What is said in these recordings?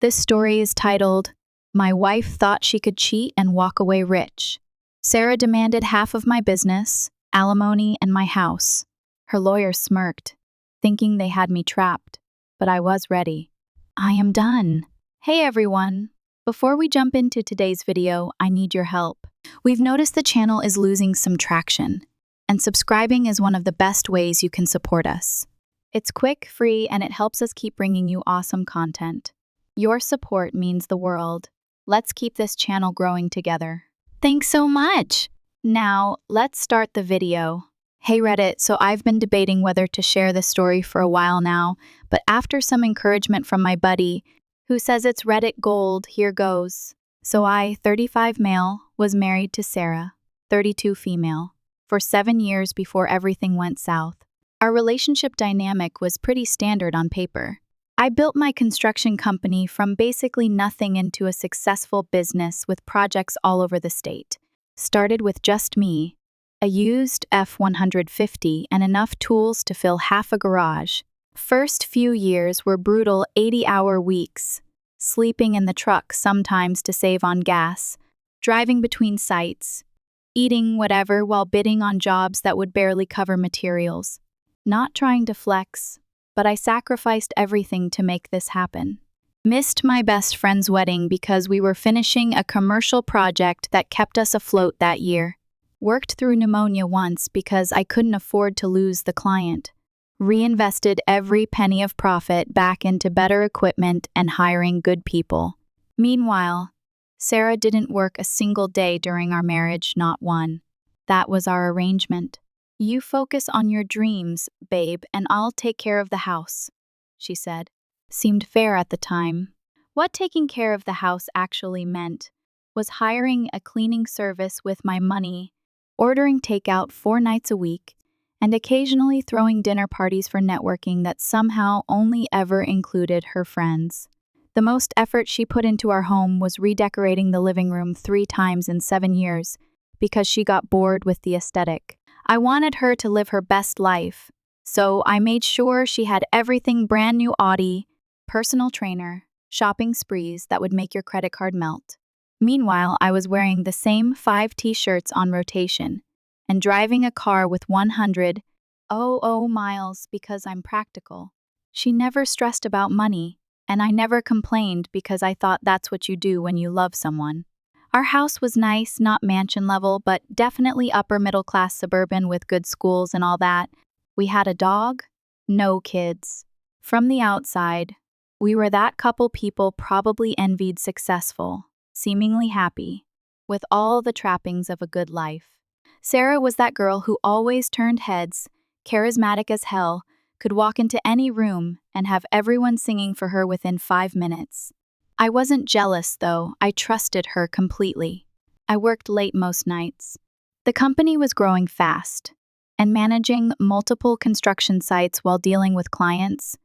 This story is titled, "My Wife Thought She Could Cheat and Walk Away Rich." Sarah demanded half of my business, alimony, and my house. Her lawyer smirked, thinking they had me trapped, but I was ready. I am done. Hey everyone! Before we jump into today's video, I need your help. We've noticed the channel is losing some traction, and subscribing is one of the best ways you can support us. It's quick, free, and it helps us keep bringing you awesome content. Your support means the world. Let's keep this channel growing together. Thanks so much! Now, let's start the video. Hey Reddit, so I've been debating whether to share this story for a while now, but after some encouragement from my buddy, who says it's Reddit gold, here goes. So I, 35 male, was married to Sarah, 32 female, for 7 years before everything went south. Our relationship dynamic was pretty standard on paper. I built my construction company from basically nothing into a successful business with projects all over the state. Started with just me, a used F-150 and enough tools to fill half a garage. First few years were brutal 80-hour weeks, sleeping in the truck sometimes to save on gas, driving between sites, eating whatever while bidding on jobs that would barely cover materials. Not trying to flex, but I sacrificed everything to make this happen. Missed my best friend's wedding because we were finishing a commercial project that kept us afloat that year. Worked through pneumonia once because I couldn't afford to lose the client. Reinvested every penny of profit back into better equipment and hiring good people. Meanwhile, Sarah didn't work a single day during our marriage, not one. That was our arrangement. "You focus on your dreams, babe, and I'll take care of the house," she said. Seemed fair at the time. What taking care of the house actually meant was hiring a cleaning service with my money, ordering takeout 4 nights a week, and occasionally throwing dinner parties for networking that somehow only ever included her friends. The most effort she put into our home was redecorating the living room 3 times in 7 years because she got bored with the aesthetic. I wanted her to live her best life, so I made sure she had everything brand new: Audi, personal trainer, shopping sprees that would make your credit card melt. Meanwhile, I was wearing the same 5 t-shirts on rotation and driving a car with 100 miles because I'm practical. She never stressed about money, and I never complained because I thought that's what you do when you love someone. Our house was nice, not mansion level, but definitely upper middle class suburban with good schools and all that. We had a dog, no kids. From the outside, we were that couple people probably envied successful, seemingly happy, with all the trappings of a good life. Sarah was that girl who always turned heads, charismatic as hell, could walk into any room and have everyone singing for her within 5 minutes. I wasn't jealous, though. I trusted her completely. I worked late most nights. The company was growing fast, and managing multiple construction sites while dealing with clients,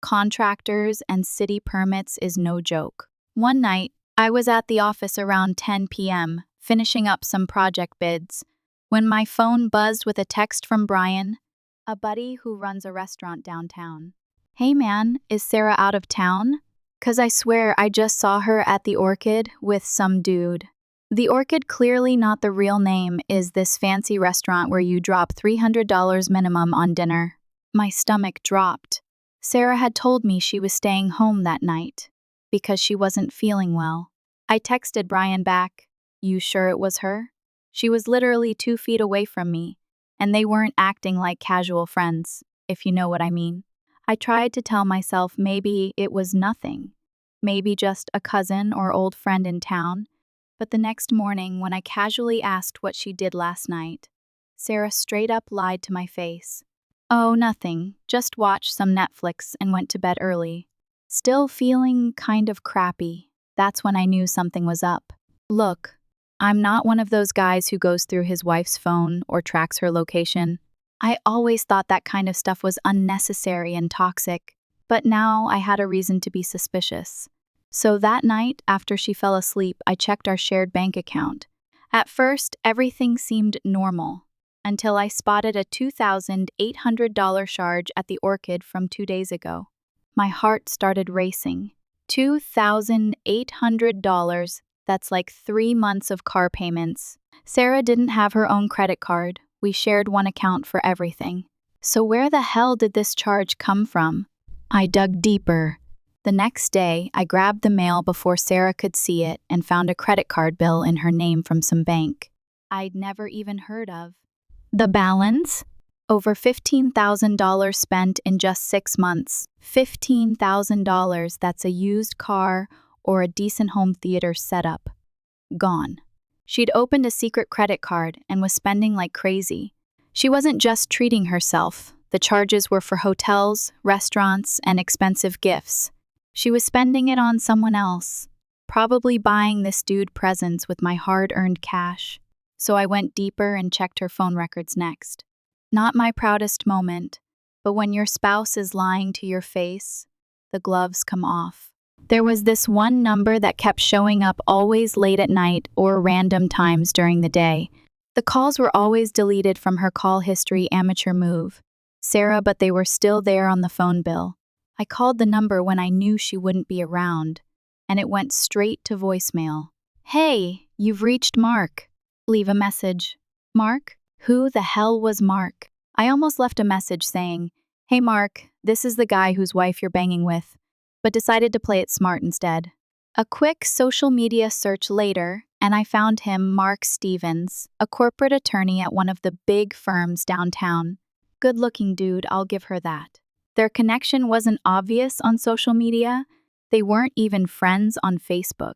contractors, and city permits is no joke. One night, I was at the office around 10 p.m., finishing up some project bids, when my phone buzzed with a text from Brian, a buddy who runs a restaurant downtown. "Hey man, is Sarah out of town? 'Cause I swear I just saw her at the Orchid with some dude." The Orchid, clearly not the real name, is this fancy restaurant where you drop $300 minimum on dinner. My stomach dropped. Sarah had told me she was staying home that night because she wasn't feeling well. I texted Brian back, "You sure it was her?" She was literally 2 feet away from me, and they weren't acting like casual friends, if you know what I mean. I tried to tell myself maybe it was nothing, maybe just a cousin or old friend in town, but the next morning when I casually asked what she did last night, Sarah straight up lied to my face. "Oh, nothing, just watched some Netflix and went to bed early." Still feeling kind of crappy, that's when I knew something was up. Look, I'm not one of those guys who goes through his wife's phone or tracks her location. I always thought that kind of stuff was unnecessary and toxic, but now I had a reason to be suspicious. So that night, after she fell asleep, I checked our shared bank account. At first, everything seemed normal, until I spotted a $2,800 charge at the Orchid from 2 days ago. My heart started racing. $2,800. That's like 3 months of car payments. Sarah didn't have her own credit card. We shared one account for everything. So where the hell did this charge come from? I dug deeper. The next day, I grabbed the mail before Sarah could see it and found a credit card bill in her name from some bank I'd never even heard of. The balance? Over $15,000 spent in just 6 months. $15,000, that's a used car or a decent home theater setup. Gone. She'd opened a secret credit card and was spending like crazy. She wasn't just treating herself. The charges were for hotels, restaurants, and expensive gifts. She was spending it on someone else, probably buying this dude presents with my hard-earned cash. So I went deeper and checked her phone records next. Not my proudest moment, but when your spouse is lying to your face, the gloves come off. There was this one number that kept showing up always late at night or random times during the day. The calls were always deleted from her call history. Amateur move, Sarah, but they were still there on the phone bill. I called the number when I knew she wouldn't be around, and it went straight to voicemail. Hey, you've reached Mark. Leave a message. Mark? Who the hell was Mark? I almost left a message saying, Hey Mark, this is the guy whose wife you're banging with, but decided to play it smart instead. A quick social media search later, and I found him, Mark Stevens, a corporate attorney at one of the big firms downtown. Good-looking dude, I'll give her that. Their connection wasn't obvious on social media. They weren't even friends on Facebook.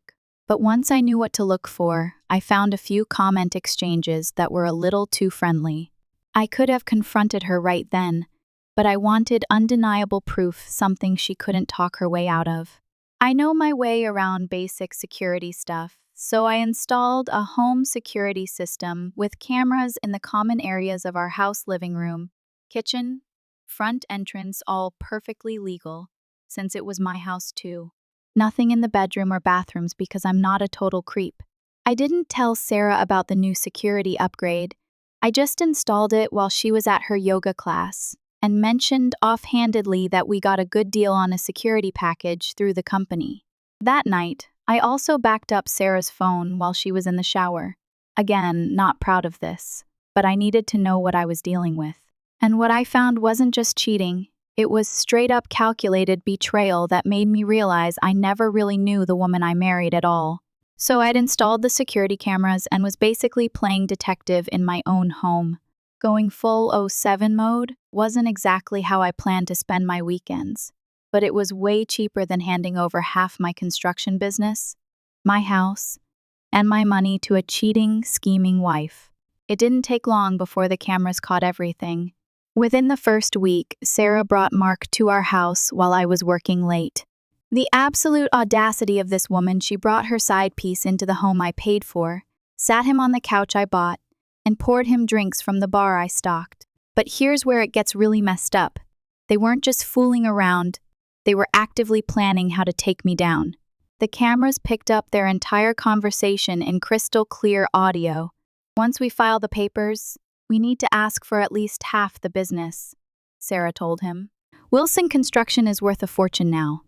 But once I knew what to look for, I found a few comment exchanges that were a little too friendly. I could have confronted her right then, but I wanted undeniable proof, something she couldn't talk her way out of. I know my way around basic security stuff, so I installed a home security system with cameras in the common areas of our house, living room, kitchen, front entrance, all perfectly legal, since it was my house too. Nothing in the bedroom or bathrooms because I'm not a total creep. I didn't tell Sarah about the new security upgrade. I just installed it while she was at her yoga class and mentioned offhandedly that we got a good deal on a security package through the company. That night, I also backed up Sarah's phone while she was in the shower. Again, not proud of this, but I needed to know what I was dealing with. And what I found wasn't just cheating. It was straight-up calculated betrayal that made me realize I never really knew the woman I married at all. So I'd installed the security cameras and was basically playing detective in my own home. Going full 07 mode wasn't exactly how I planned to spend my weekends, but it was way cheaper than handing over half my construction business, my house, and my money to a cheating, scheming wife. It didn't take long before the cameras caught everything. Within the first week, Sarah brought Mark to our house while I was working late. The absolute audacity of this woman, she brought her side piece into the home I paid for, sat him on the couch I bought, and poured him drinks from the bar I stocked. But here's where it gets really messed up. They weren't just fooling around, they were actively planning how to take me down. The cameras picked up their entire conversation in crystal clear audio. Once we file the papers, we need to ask for at least half the business, Sarah told him. Wilson Construction is worth a fortune now.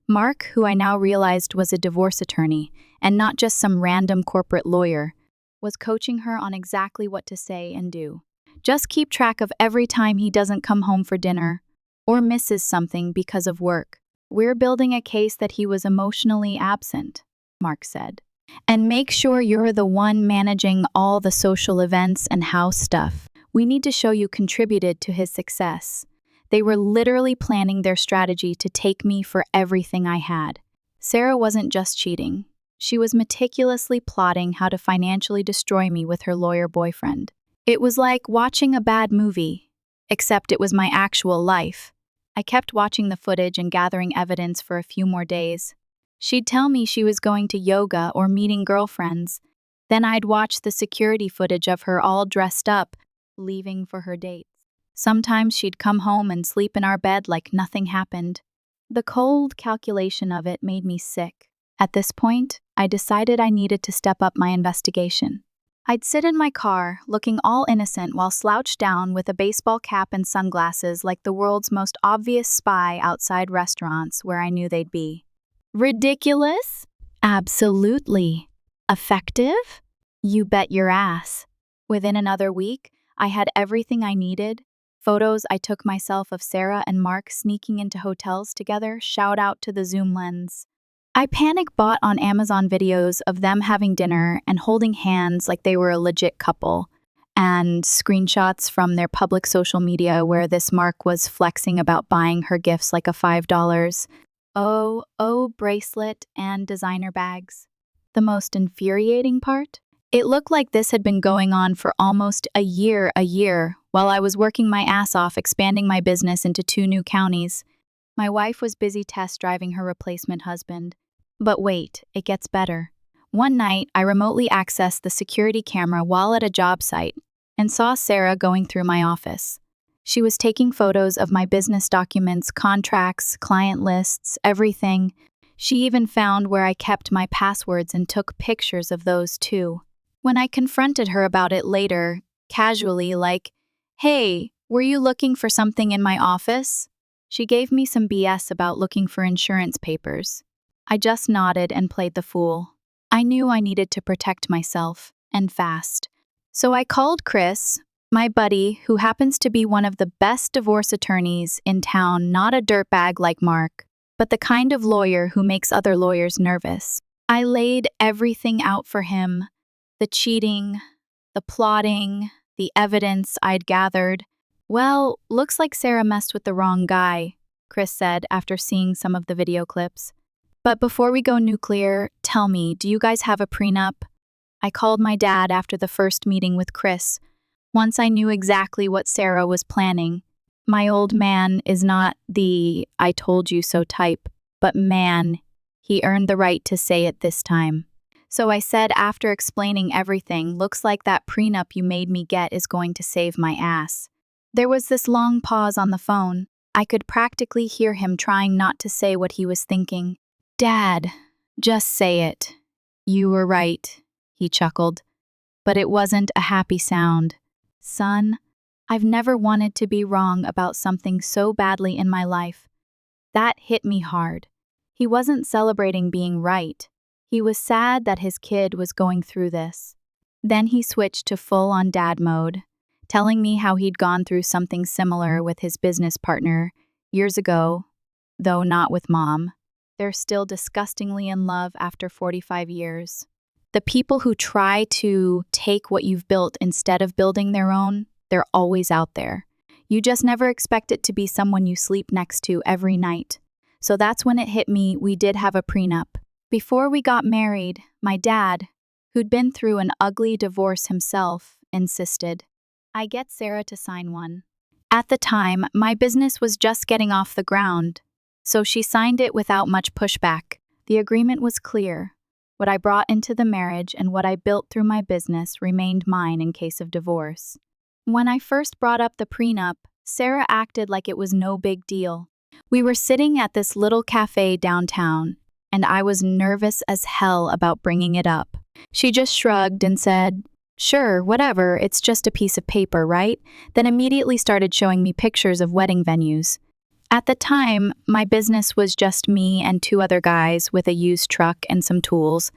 Mark, who I now realized was a divorce attorney and not just some random corporate lawyer, was coaching her on exactly what to say and do. Just keep track of every time he doesn't come home for dinner or misses something because of work. We're building a case that he was emotionally absent, Mark said. And make sure you're the one managing all the social events and house stuff. We need to show you contributed to his success. They were literally planning their strategy to take me for everything I had. Sarah wasn't just cheating. She was meticulously plotting how to financially destroy me with her lawyer boyfriend. It was like watching a bad movie, except it was my actual life. I kept watching the footage and gathering evidence for a few more days. She'd tell me she was going to yoga or meeting girlfriends. Then I'd watch the security footage of her all dressed up, leaving for her dates. Sometimes she'd come home and sleep in our bed like nothing happened. The cold calculation of it made me sick. At this point, I decided I needed to step up my investigation. I'd sit in my car, looking all innocent while slouched down with a baseball cap and sunglasses like the world's most obvious spy outside restaurants where I knew they'd be. Ridiculous? Absolutely. Effective? You bet your ass. Within another week, I had everything I needed. Photos I took myself of Sarah and Mark sneaking into hotels together, shout out to the zoom lens. I panic bought on Amazon videos of them having dinner and holding hands like they were a legit couple, and screenshots from their public social media where this Mark was flexing about buying her gifts like a $5. Oh, bracelet and designer bags. The most infuriating part? It looked like this had been going on for almost a year, while I was working my ass off expanding my business into 2 new counties. My wife was busy test driving her replacement husband. But wait, it gets better. One night, I remotely accessed the security camera while at a job site and saw Sarah going through my office. She was taking photos of my business documents, contracts, client lists, everything. She even found where I kept my passwords and took pictures of those too. When I confronted her about it later, casually like, "Hey, were you looking for something in my office?" She gave me some BS about looking for insurance papers. I just nodded and played the fool. I knew I needed to protect myself, and fast. So I called Chris, my buddy, who happens to be one of the best divorce attorneys in town, not a dirtbag like Mark, but the kind of lawyer who makes other lawyers nervous. I laid everything out for him. The cheating, the plotting, the evidence I'd gathered. "Well, looks like Sarah messed with the wrong guy," Chris said after seeing some of the video clips. "But before we go nuclear, tell me, do you guys have a prenup?" I called my dad after the first meeting with Chris. Once I knew exactly what Sarah was planning. My old man is not the "I told you so" type, but man, he earned the right to say it this time. So I said after explaining everything, "Looks like that prenup you made me get is going to save my ass." There was this long pause on the phone. I could practically hear him trying not to say what he was thinking. "Dad, just say it. You were right," he chuckled. But it wasn't a happy sound. "Son, I've never wanted to be wrong about something so badly in my life." That hit me hard. He wasn't celebrating being right. He was sad that his kid was going through this. Then he switched to full-on dad mode, telling me how he'd gone through something similar with his business partner years ago, though not with Mom. They're still disgustingly in love after 45 years. The people who try to take what you've built instead of building their own, they're always out there. You just never expect it to be someone you sleep next to every night. So that's when it hit me, we did have a prenup. Before we got married, my dad, who'd been through an ugly divorce himself, insisted I get Sarah to sign one. At the time, my business was just getting off the ground, so she signed it without much pushback. The agreement was clear. What I brought into the marriage and what I built through my business remained mine in case of divorce. When I first brought up the prenup, Sarah acted like it was no big deal. We were sitting at this little cafe downtown, and I was nervous as hell about bringing it up. She just shrugged and said, "Sure, whatever, it's just a piece of paper, right?" Then immediately started showing me pictures of wedding venues. At the time, my business was just me and 2 other guys with a used truck and some tools.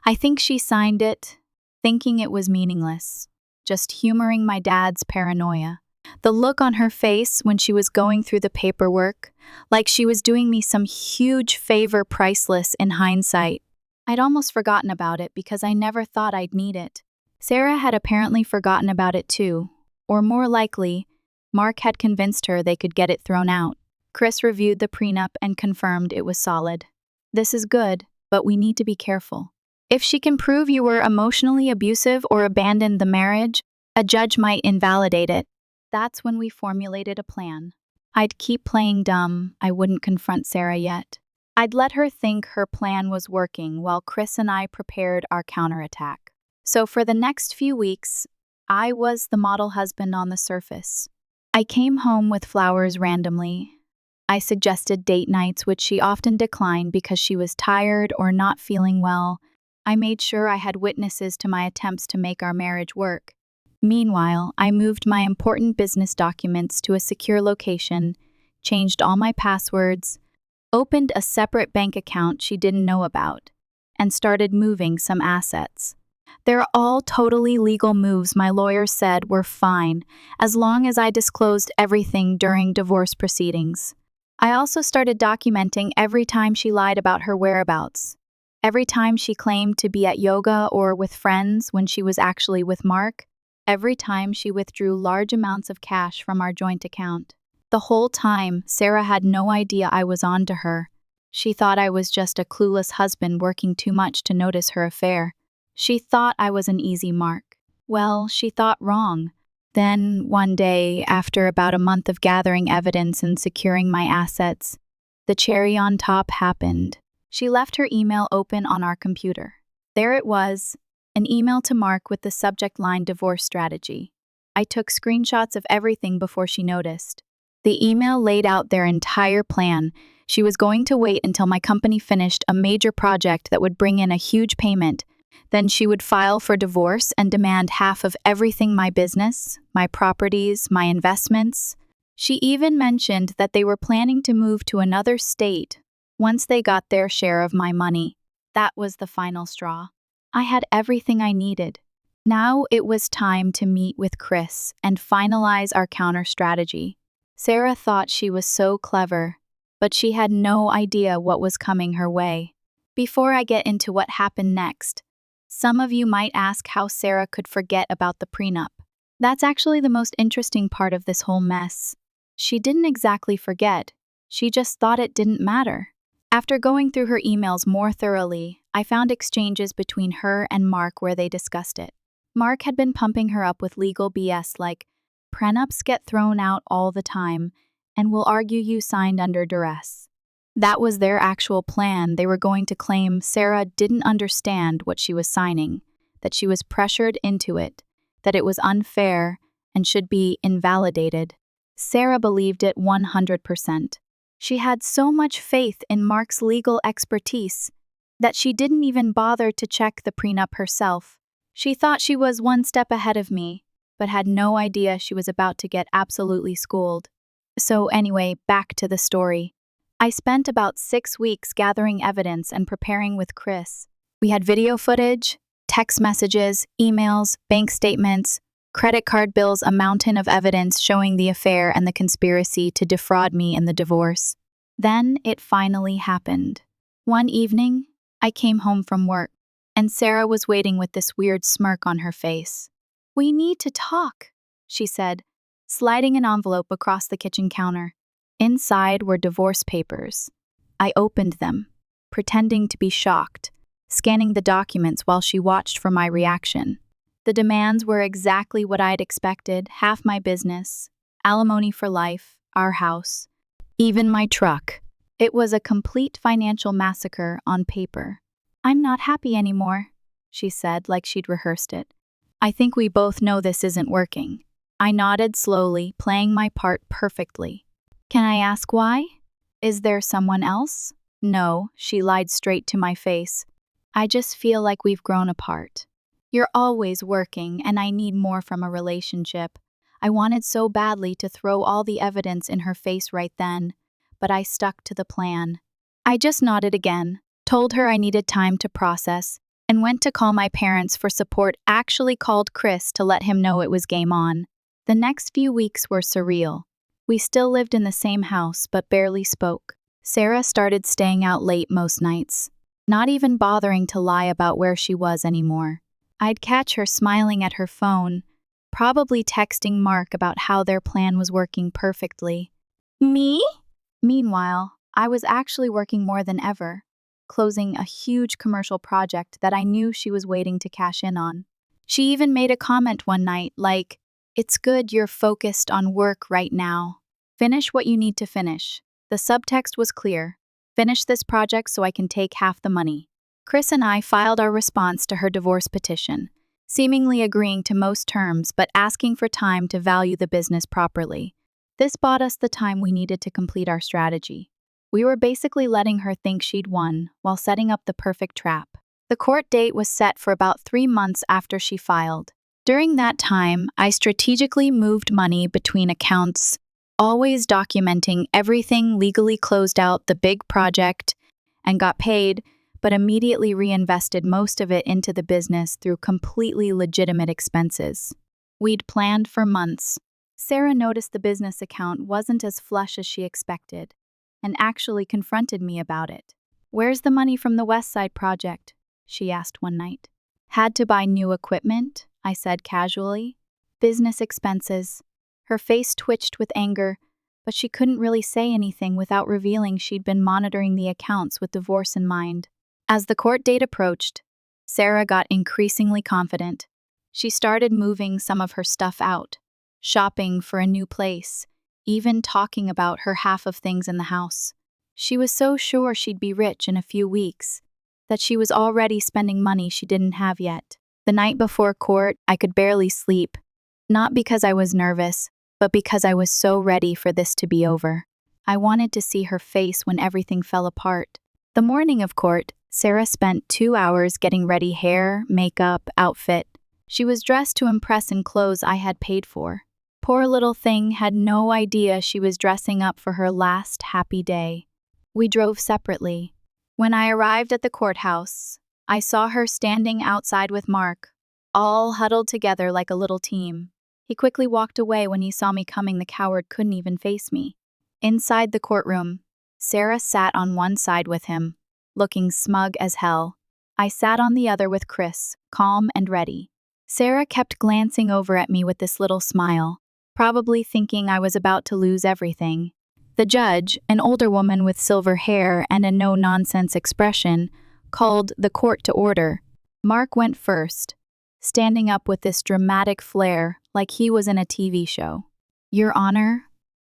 I think she signed it, thinking it was meaningless, just humoring my dad's paranoia. The look on her face when she was going through the paperwork, like she was doing me some huge favor priceless in hindsight. I'd almost forgotten about it because I never thought I'd need it. Sarah had apparently forgotten about it too, or more likely, Mark had convinced her they could get it thrown out. Chris reviewed the prenup and confirmed it was solid. "This is good, but we need to be careful. If she can prove you were emotionally abusive or abandoned the marriage, a judge might invalidate it." That's when we formulated a plan. I'd keep playing dumb. I wouldn't confront Sarah yet. I'd let her think her plan was working while Chris and I prepared our counterattack. So for the next few weeks, I was the model husband on the surface. I came home with flowers randomly. I suggested date nights, which she often declined because she was tired or not feeling well. I made sure I had witnesses to my attempts to make our marriage work. Meanwhile, I moved my important business documents to a secure location, changed all my passwords, opened a separate bank account she didn't know about, and started moving some assets. They're all totally legal moves my lawyer said were fine, as long as I disclosed everything during divorce proceedings. I also started documenting every time she lied about her whereabouts. Every time she claimed to be at yoga or with friends when she was actually with Mark. Every time she withdrew large amounts of cash from our joint account. The whole time, Sarah had no idea I was on to her. She thought I was just a clueless husband working too much to notice her affair. She thought I was an easy mark. Well, she thought wrong. Then, one day, after about a month of gathering evidence and securing my assets, the cherry on top happened. She left her email open on our computer. There it was, an email to Mark with the subject line divorce strategy. I took screenshots of everything before she noticed. The email laid out their entire plan. She was going to wait until my company finished a major project that would bring in a huge payment. Then she would file for divorce and demand half of everything: my business, my properties, my investments. She even mentioned that they were planning to move to another state once they got their share of my money. That was the final straw. I had everything I needed. Now it was time to meet with Chris and finalize our counter strategy. Sarah thought she was so clever, but she had no idea what was coming her way. Before I get into what happened next, some of you might ask how Sarah could forget about the prenup. That's actually the most interesting part of this whole mess. She didn't exactly forget, she just thought it didn't matter. After going through her emails more thoroughly, I found exchanges between her and Mark where they discussed it. Mark had been pumping her up with legal BS like, prenups get thrown out all the time, and will argue you signed under duress. That was their actual plan. They were going to claim Sarah didn't understand what she was signing, that she was pressured into it, that it was unfair and should be invalidated. Sarah believed it 100%. She had so much faith in Mark's legal expertise that she didn't even bother to check the prenup herself. She thought she was one step ahead of me, but had no idea she was about to get absolutely schooled. So anyway, back to the story. I spent about 6 weeks gathering evidence and preparing with Chris. We had video footage, text messages, emails, bank statements, credit card bills, a mountain of evidence showing the affair and the conspiracy to defraud me in the divorce. Then it finally happened. One evening, I came home from work, and Sarah was waiting with this weird smirk on her face. "We need to talk," she said, sliding an envelope across the kitchen counter. Inside were divorce papers. I opened them, pretending to be shocked, scanning the documents while she watched for my reaction. The demands were exactly what I'd expected: half my business, alimony for life, our house, even my truck. It was a complete financial massacre on paper. "I'm not happy anymore," she said, like she'd rehearsed it. "I think we both know this isn't working." I nodded slowly, playing my part perfectly. "Can I ask why? Is there someone else?" "No," she lied straight to my face. "I just feel like we've grown apart. You're always working, and I need more from a relationship." I wanted so badly to throw all the evidence in her face right then, but I stuck to the plan. I just nodded again, told her I needed time to process, and went to call my parents for support. Actually called Chris to let him know it was game on. The next few weeks were surreal. We still lived in the same house, but barely spoke. Sarah started staying out late most nights, not even bothering to lie about where she was anymore. I'd catch her smiling at her phone, probably texting Mark about how their plan was working perfectly. Me? Meanwhile, I was actually working more than ever, closing a huge commercial project that I knew she was waiting to cash in on. She even made a comment one night like, "It's good you're focused on work right now. Finish what you need to finish." The subtext was clear: finish this project so I can take half the money. Chris and I filed our response to her divorce petition, seemingly agreeing to most terms but asking for time to value the business properly. This bought us the time we needed to complete our strategy. We were basically letting her think she'd won while setting up the perfect trap. The court date was set for about 3 months after she filed. During that time, I strategically moved money between accounts, always documenting everything, legally closed out the big project and got paid, but immediately reinvested most of it into the business through completely legitimate expenses. We'd planned for months. Sarah noticed the business account wasn't as flush as she expected and actually confronted me about it. "Where's the money from the West Side project?" she asked one night. "Had to buy new equipment," I said casually. "Business expenses." Her face twitched with anger, but she couldn't really say anything without revealing she'd been monitoring the accounts with divorce in mind. As the court date approached, Sarah got increasingly confident. She started moving some of her stuff out, shopping for a new place, even talking about her half of things in the house. She was so sure she'd be rich in a few weeks that she was already spending money she didn't have yet. The night before court, I could barely sleep, not because I was nervous, but because I was so ready for this to be over. I wanted to see her face when everything fell apart. The morning of court, Sarah spent 2 hours getting ready: hair, makeup, outfit. She was dressed to impress in clothes I had paid for. Poor little thing had no idea she was dressing up for her last happy day. We drove separately. When I arrived at the courthouse, I saw her standing outside with Mark, all huddled together like a little team. He quickly walked away when he saw me coming. The coward couldn't even face me. Inside the courtroom, Sarah sat on one side with him, looking smug as hell. I sat on the other with Chris, calm and ready. Sarah kept glancing over at me with this little smile, probably thinking I was about to lose everything. The judge, an older woman with silver hair and a no-nonsense expression, called the court to order. Mark went first, standing up with this dramatic flair like he was in a TV show. "Your Honor,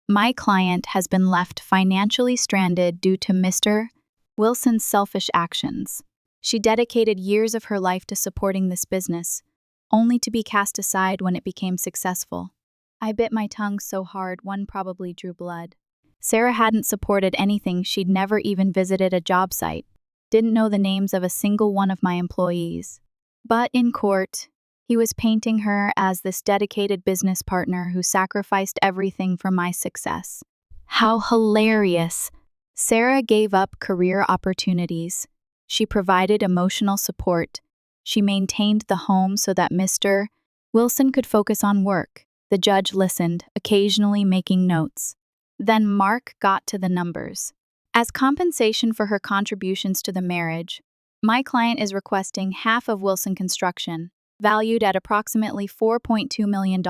my client has been left financially stranded due to Mr. Wilson's selfish actions. She dedicated years of her life to supporting this business, only to be cast aside when it became successful." I bit my tongue so hard one probably drew blood. Sarah hadn't supported anything. She'd never even visited a job site, didn't know the names of a single one of my employees. But in court, he was painting her as this dedicated business partner who sacrificed everything for my success. How hilarious! Sarah gave up career opportunities. She provided emotional support. She maintained the home so that Mr. Wilson could focus on work. The judge listened, occasionally making notes. Then Mark got to the numbers. As compensation for her contributions to the marriage, my client is requesting half of Wilson Construction, valued at approximately $4.2 million.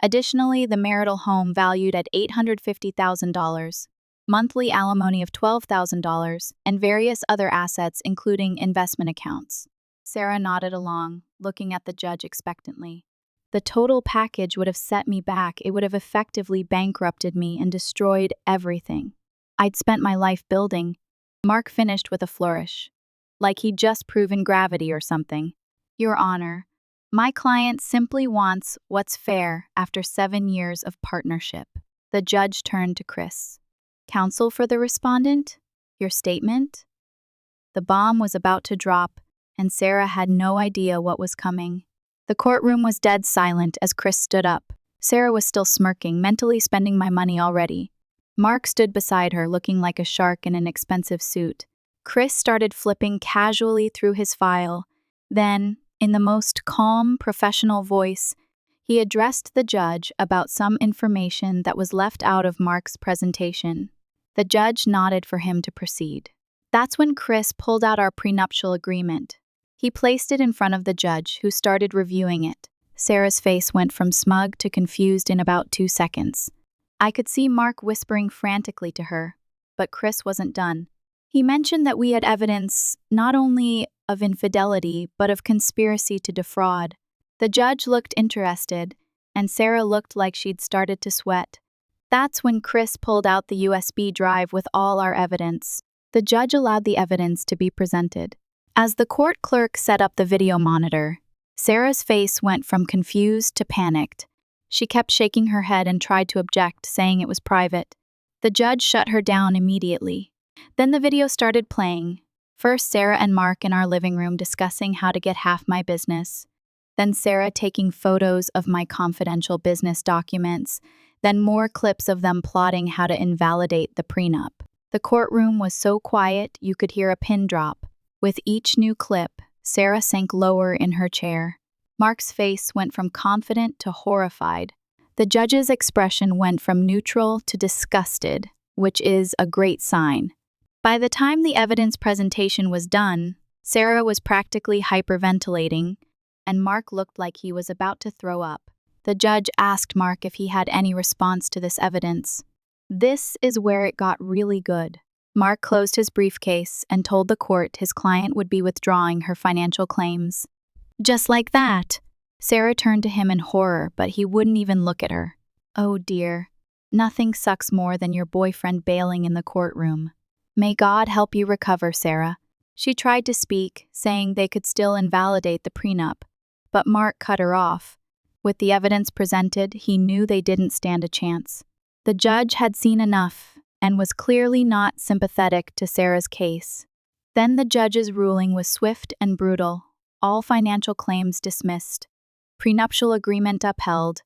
Additionally, the marital home valued at $850,000, monthly alimony of $12,000, and various other assets including investment accounts. Sarah nodded along, looking at the judge expectantly. The total package would have set me back. It would have effectively bankrupted me and destroyed everything I'd spent my life building. Mark finished with a flourish, like he'd just proven gravity or something. "Your Honor, my client simply wants what's fair after 7 years of partnership." The judge turned to Chris. "Counsel for the respondent, your statement?" The bomb was about to drop, and Sarah had no idea what was coming. The courtroom was dead silent as Chris stood up. Sarah was still smirking, mentally spending my money already. Mark stood beside her, looking like a shark in an expensive suit. Chris started flipping casually through his file. Then, in the most calm, professional voice, he addressed the judge about some information that was left out of Mark's presentation. The judge nodded for him to proceed. That's when Chris pulled out our prenuptial agreement. He placed it in front of the judge, who started reviewing it. Sarah's face went from smug to confused in about 2 seconds. I could see Mark whispering frantically to her, but Chris wasn't done. He mentioned that we had evidence not only of infidelity, but of conspiracy to defraud. The judge looked interested, and Sarah looked like she'd started to sweat. That's when Chris pulled out the USB drive with all our evidence. The judge allowed the evidence to be presented. As the court clerk set up the video monitor, Sarah's face went from confused to panicked. She kept shaking her head and tried to object, saying it was private. The judge shut her down immediately. Then the video started playing. First Sarah and Mark in our living room discussing how to get half my business. Then Sarah taking photos of my confidential business documents. then more clips of them plotting how to invalidate the prenup. The courtroom was so quiet you could hear a pin drop. With each new clip, Sarah sank lower in her chair. Mark's face went from confident to horrified. The judge's expression went from neutral to disgusted, which is a great sign. By the time the evidence presentation was done, Sarah was practically hyperventilating, and Mark looked like he was about to throw up. The judge asked Mark if he had any response to this evidence. This is where it got really good. Mark closed his briefcase and told the court his client would be withdrawing her financial claims. Just like that. Sarah turned to him in horror, but he wouldn't even look at her. Oh dear. Nothing sucks more than your boyfriend bailing in the courtroom. May God help you recover, Sarah. She tried to speak, saying they could still invalidate the prenup, but Mark cut her off. With the evidence presented, he knew they didn't stand a chance. The judge had seen enough and was clearly not sympathetic to Sarah's case. Then the judge's ruling was swift and brutal. All financial claims dismissed. Prenuptial agreement upheld.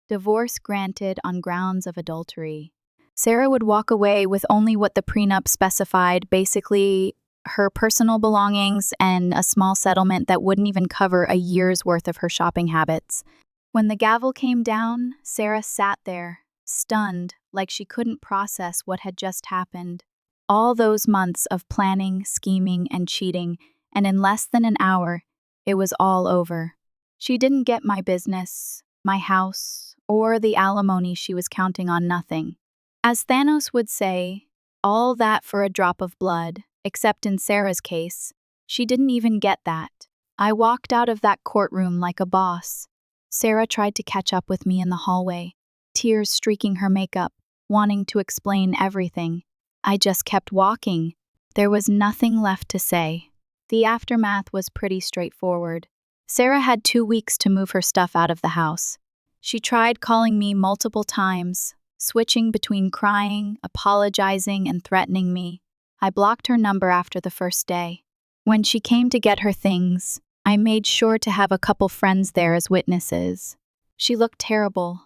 Divorce granted on grounds of adultery. Sarah would walk away with only what the prenup specified, basically her personal belongings and a small settlement that wouldn't even cover a year's worth of her shopping habits. When the gavel came down, Sarah sat there, stunned, like she couldn't process what had just happened. All those months of planning, scheming, and cheating, and in less than an hour, it was all over. She didn't get my business, my house, or the alimony she was counting on. Nothing. As Thanos would say, all that for a drop of blood, except in Sarah's case, she didn't even get that. I walked out of that courtroom like a boss. Sarah tried to catch up with me in the hallway, tears streaking her makeup, wanting to explain everything. I just kept walking. There was nothing left to say. The aftermath was pretty straightforward. Sarah had 2 weeks to move her stuff out of the house. She tried calling me multiple times, switching between crying, apologizing, and threatening me. I blocked her number after the first day. When she came to get her things, I made sure to have a couple friends there as witnesses. She looked terrible,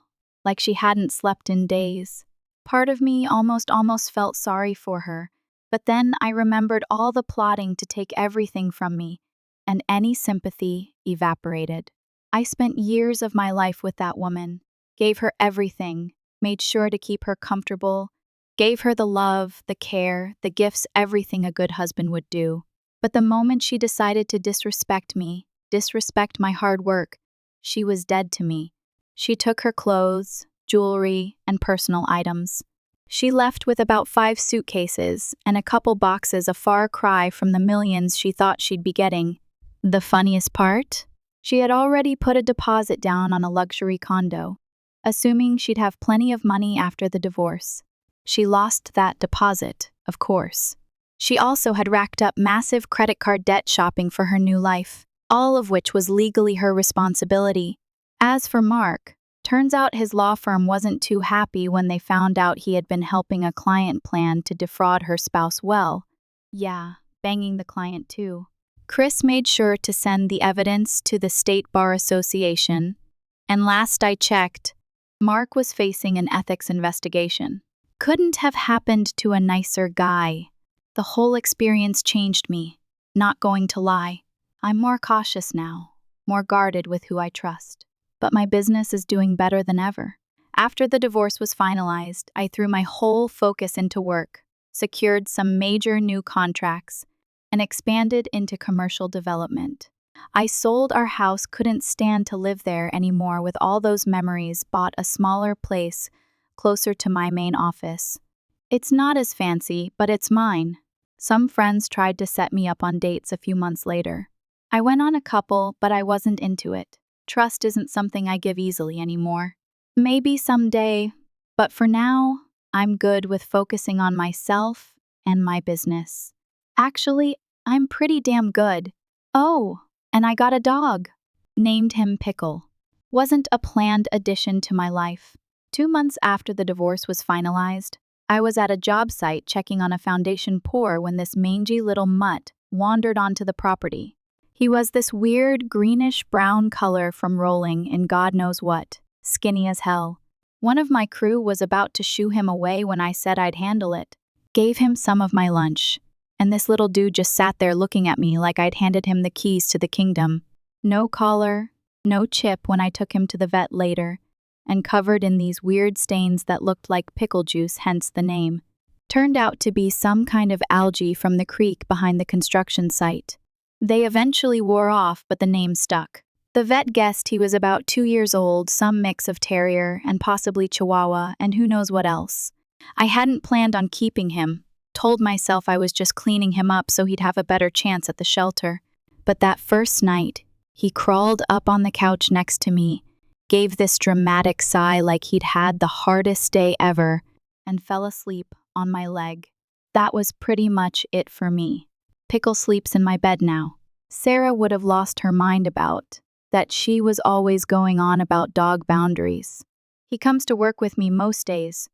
like she hadn't slept in days. Part of me almost felt sorry for her, but then I remembered all the plotting to take everything from me, and any sympathy evaporated. I spent years of my life with that woman, gave her everything, made sure to keep her comfortable, gave her the love, the care, the gifts, everything a good husband would do. But the moment she decided to disrespect me, disrespect my hard work, she was dead to me. She took her clothes, jewelry, and personal items. She left with about 5 suitcases and a couple boxes, a far cry from the millions she thought she'd be getting. The funniest part? She had already put a deposit down on a luxury condo, assuming she'd have plenty of money after the divorce. She lost that deposit, of course. She also had racked up massive credit card debt shopping for her new life, all of which was legally her responsibility. As for Mark, turns out his law firm wasn't too happy when they found out he had been helping a client plan to defraud her spouse. Well, yeah, banging the client too. Chris made sure to send the evidence to the State Bar Association, and last I checked, Mark was facing an ethics investigation. Couldn't have happened to a nicer guy. The whole experience changed me, not going to lie. I'm more cautious now, more guarded with who I trust. But my business is doing better than ever. After the divorce was finalized, I threw my whole focus into work, secured some major new contracts, and expanded into commercial development. I sold our house, couldn't stand to live there anymore with all those memories, bought a smaller place closer to my main office. It's not as fancy, but it's mine. Some friends tried to set me up on dates a few months later. I went on a couple, but I wasn't into it. Trust isn't something I give easily anymore. Maybe someday, but for now, I'm good with focusing on myself and my business. Actually, I'm pretty damn good. Oh, and I got a dog. Named him Pickle. Wasn't a planned addition to my life. 2 months after the divorce was finalized, I was at a job site checking on a foundation pour when this mangy little mutt wandered onto the property. He was this weird greenish-brown color from rolling in God knows what, skinny as hell. One of my crew was about to shoo him away when I said I'd handle it. Gave him some of my lunch, and this little dude just sat there looking at me like I'd handed him the keys to the kingdom. No collar, no chip when I took him to the vet later, and covered in these weird stains that looked like pickle juice, hence the name. Turned out to be some kind of algae from the creek behind the construction site. They eventually wore off, but the name stuck. The vet guessed he was about 2 years old, some mix of terrier and possibly chihuahua, and who knows what else. I hadn't planned on keeping him, told myself I was just cleaning him up so he'd have a better chance at the shelter. But that first night, he crawled up on the couch next to me, gave this dramatic sigh like he'd had the hardest day ever, and fell asleep on my leg. That was pretty much it for me. Pickle sleeps in my bed now. Sarah would have lost her mind about that she was always going on about dog boundaries. He comes to work with me most days,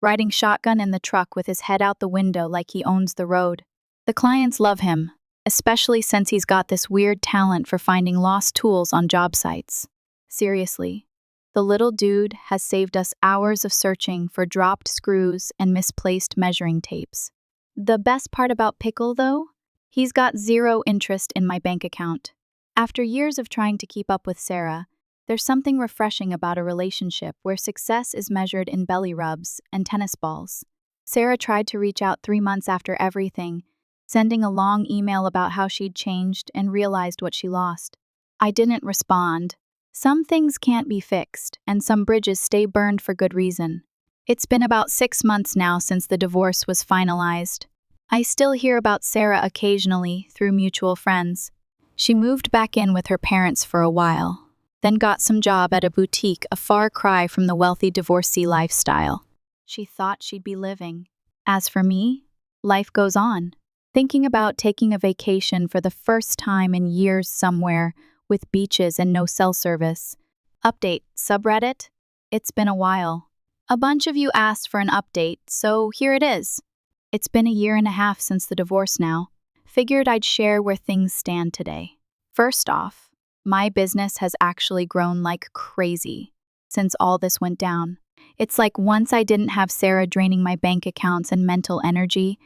riding shotgun in the truck with his head out the window like he owns the road. The clients love him, especially since he's got this weird talent for finding lost tools on job sites. Seriously, the little dude has saved us hours of searching for dropped screws and misplaced measuring tapes. The best part about Pickle, though? He's got zero interest in my bank account. After years of trying to keep up with Sarah, there's something refreshing about a relationship where success is measured in belly rubs and tennis balls. Sarah tried to reach out 3 months after everything, sending a long email about how she'd changed and realized what she lost. I didn't respond. Some things can't be fixed, and some bridges stay burned for good reason. It's been about 6 months now since the divorce was finalized. I still hear about Sarah occasionally through mutual friends. She moved back in with her parents for a while, then got some job at a boutique, a far cry from the wealthy divorcee lifestyle she thought she'd be living. As for me, life goes on. Thinking about taking a vacation for the first time in years somewhere with beaches and no cell service. Update, subreddit? It's been a while. A bunch of you asked for an update, so here it is. It's been a 1.5 years since the divorce now. Figured I'd share where things stand today. First off, my business has actually grown like crazy since all this went down. It's like once I didn't have Sarah draining my bank accounts and mental energy,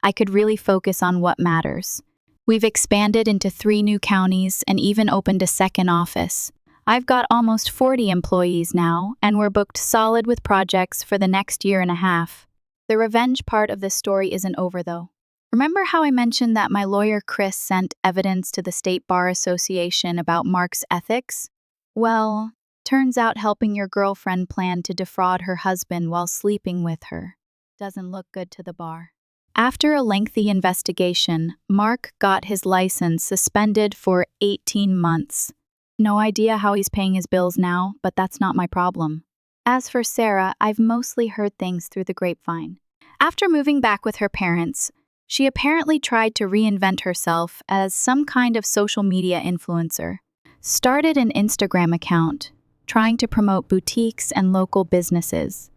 I could really focus on what matters. We've expanded into 3 new counties and even opened a second office. I've got almost 40 employees now, and we're booked solid with projects for the next 1.5 years. The revenge part of this story isn't over, though. Remember how I mentioned that my lawyer Chris sent evidence to the State Bar Association about Mark's ethics? Well, turns out helping your girlfriend plan to defraud her husband while sleeping with her doesn't look good to the bar. After a lengthy investigation, Mark got his license suspended for 18 months. No idea how he's paying his bills now, but that's not my problem. As for Sarah, I've mostly heard things through the grapevine. After moving back with her parents, she apparently tried to reinvent herself as some kind of social media influencer. Started an Instagram account, trying to promote boutiques and local businesses.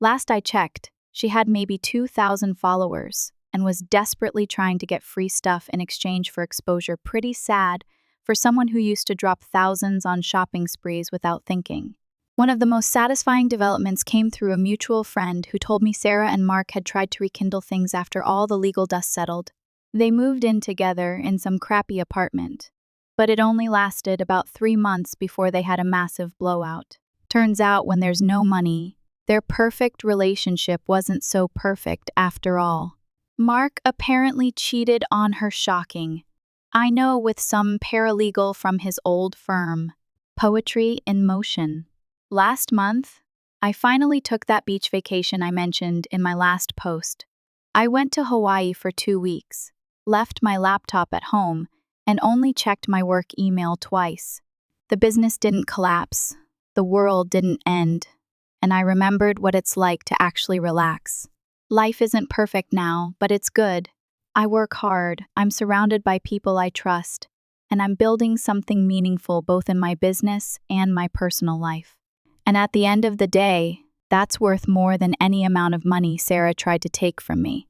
Last I checked, she had maybe 2,000 followers and was desperately trying to get free stuff in exchange for exposure. Pretty sad for someone who used to drop thousands on shopping sprees without thinking. One of the most satisfying developments came through a mutual friend who told me Sarah and Mark had tried to rekindle things after all the legal dust settled. They moved in together in some crappy apartment, but it only lasted about 3 months before they had a massive blowout. Turns out when there's no money, their perfect relationship wasn't so perfect after all. Mark apparently cheated on her. Shocking. I know, with some paralegal from his old firm. Poetry in motion. Last month, I finally took that beach vacation I mentioned in my last post. I went to Hawaii for 2 weeks, left my laptop at home, and only checked my work email twice. The business didn't collapse, the world didn't end, and I remembered what it's like to actually relax. Life isn't perfect now, but it's good. I work hard, I'm surrounded by people I trust, and I'm building something meaningful both in my business and my personal life. And at the end of the day, that's worth more than any amount of money Sarah tried to take from me.